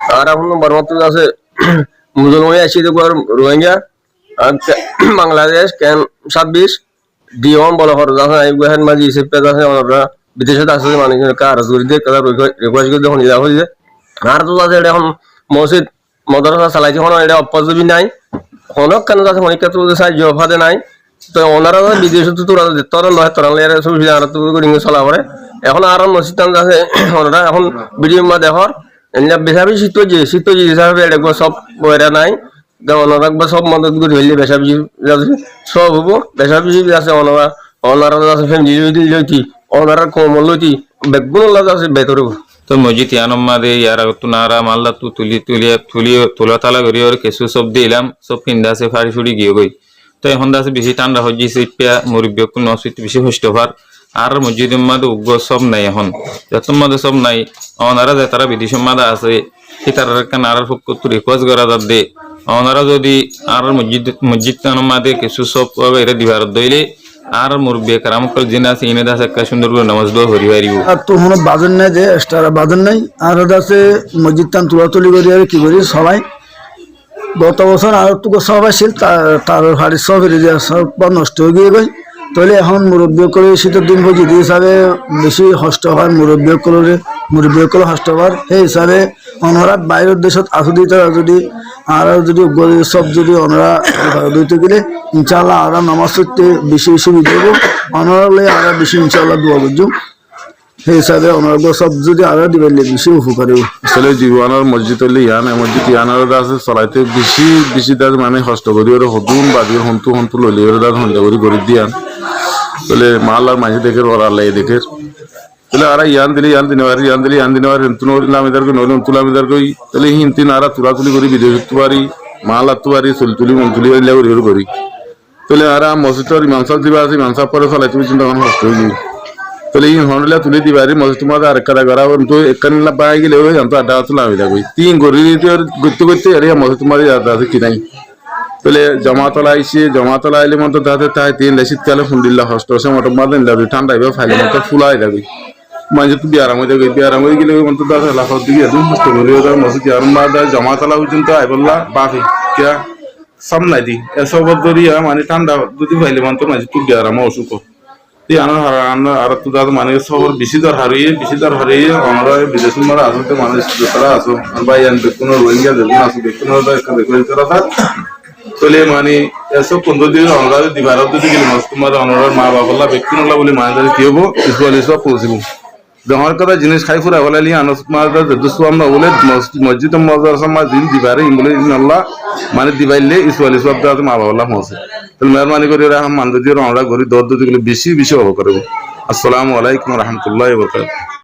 আর এখন বর্মাত্র আছে মুসলমান আসি রোহিঙ্গা আর বাংলাদেশ কেন 26 ডিওম বলা খরচ আছে এইগুলো মাঝি সেপেজ আছে আমরা বিদেশে আছে মানে কার জুরিদে কার রিকোয়েস্ট করে দেখুন যা হইছে আর তো আছে এটা এখন মসজিদ মাদ্রাসা চালাইছে এখন এটা অপজবি নাই হনক কেন আছে হনিকা তো সাহায্য ফাদে নাই তো ওনারা বিদেশে তো তোরা নয় তোরা লেয়ারে সুবিধা আর তো রিং চলা করে এখন আর মসজিদ আছে ওনারা এখন ভিডিও মা দেখর এনে বেশাবি শীতজি হিসাবে এটা সব বইরা নাই ওনারা সব মদত করে হইলে বেশাবি সব হবো বেশাবি আছে ওনারা আছে ফ্যামিলি লইতি ওনারা কমল লইতি বেগুন আছে বেতরে তো মসজিদ ইয়ানম্মাদে ইয়ার তুনারা মাল্লা তুলা তালা করি আর কেসু সব দিলাম সব পিন্দা আছে ফাড়ি ফুড়ি গিয়ে গই তো এখন আছে বেশি ঠান্ডা হয়ে গেছে ইপিয়া মুরব্বী নসিত বেশি হষ্ট হওয়ার আর মসজিদ মাদে উগ্র সব নাই এখন যত মাদে সব নাই ওনারা যে তারা বিদেশ মাদা আছে সে তারা কেন আর রিকোয়েস্ট করা যার দে ওনারা যদি আর মসজিদ মাদে কিছু সব এটা দিবার দইলে আর মুরব্বী কারাম কল জিন আছে ইনে দাস একটা সুন্দর করে নামাজ দোয়া হরি হারিব আর তো কোনো বাজন নাই যে এক্সট্রা বাজন নাই আর আছে মসজিদ টান তুলাতুলি করি আর কি করি সবাই গত বছর আর তো সবাই ছিল তার হাড়ি সব সব নষ্ট হয়ে গিয়ে গই তাহলে এখন মুরব্বী করে শীতের দিন যদি হিসাবে বেশি কষ্ট হয় মুরব্বী করে কষ্ট হওয়ার সেই হিসাবে ওনারা বাইরের দেশত আসু দিতে যদি আর যদি সব যদি ওনারা দিতে গেলে ইনশাল্লাহ আর নামাজ পড়তে বেশি সুবিধা দেবো ওনারা আর বেশি ইনশাল্লাহ দোয়া করছো সেই হিসাবে ওনারা সব যদি আর দিবেন বেশি উপকার আসলে জীবনের মসজিদ হলে মসজিদ ইয়ানার আছে চলাইতে বেশি দাস মানে কষ্ট করি ওরা হতুন বাদি হন্তু লইলে ওরা দাস হন্তা করি দিয়ান তাহলে মাল আর মাঝে দেখে ওরা লাই দেখে তাহলে আর ইয়ান দিলে ইয়ান দিনে তুলামিদারকে নইলে তুলামিদারকে তাহলে হিন্তিন আর তুলাতুলি করি বিদেশ পারি মাল আত্তু পারি তুলি মন তুলি করি তাহলে আর মসজিদের ইমাম সাহেব দিবা আছে ইমাম সাহেব পরে চলাইতে চিন্তা তখন কষ্ট হয়ে যাবে তাহলে এই হনলে তুলি দিবা মসজিদ তোমাদের আর একটা করা তো একখানে পাই গেলে তো আড্ডা তুলামি থাকবে তিন করি করতে আর মসজিদ তোমাদের আছে কি নাই তাহলে জমাতলা আইলে মতো তাদের তাই তিন শীতকালে ফুন্ডিল্লা হস্ত আছে মতো মাদেন যাবে ঠান্ডা হইবে ফাইলে মতো ফুলাই যাবে মাঝে তো বিয়ারাম হয়ে গেলে মতো দাদা লাফার দিকে একদম কষ্ট করি মসজিদ জমাতলা পর্যন্ত আইবল্লা বাফি কিয়া সব নাই দি এসব ধরিয়া মানে ঠান্ডা যদি ফাইলে মতো মাঝে তো বিয়ারাম অসুখ আর তো দাদা মানে সবর বেশি দর হারিয়ে আমরা বিদেশের মারা আসতে মানুষ তারা আসো বা বেকুন রোহিঙ্গা বেকুন আসো বেকুন তাহলে মানে এসব 15 দিন আমরা দিবার যদি গেলে তোমার অনরার মা বাবা ব্যক্তি নলা বলে মাঝে কি হবো সব পৌঁছিব জমার কথা জিনিস খাই ফুরা বলে আমরা বলে মসজিদ মজার সময় দিন দিবারে বলে আল্লাহ মানে দিবাইলে ইসওয়ালি সব মা বাবা পৌঁছে তাহলে মেহরবানি করে মান যদি আমরা ঘরে দর বেশি অবকার আসসালামু আলাইকুম রহমতুল্লাহ বরকাত।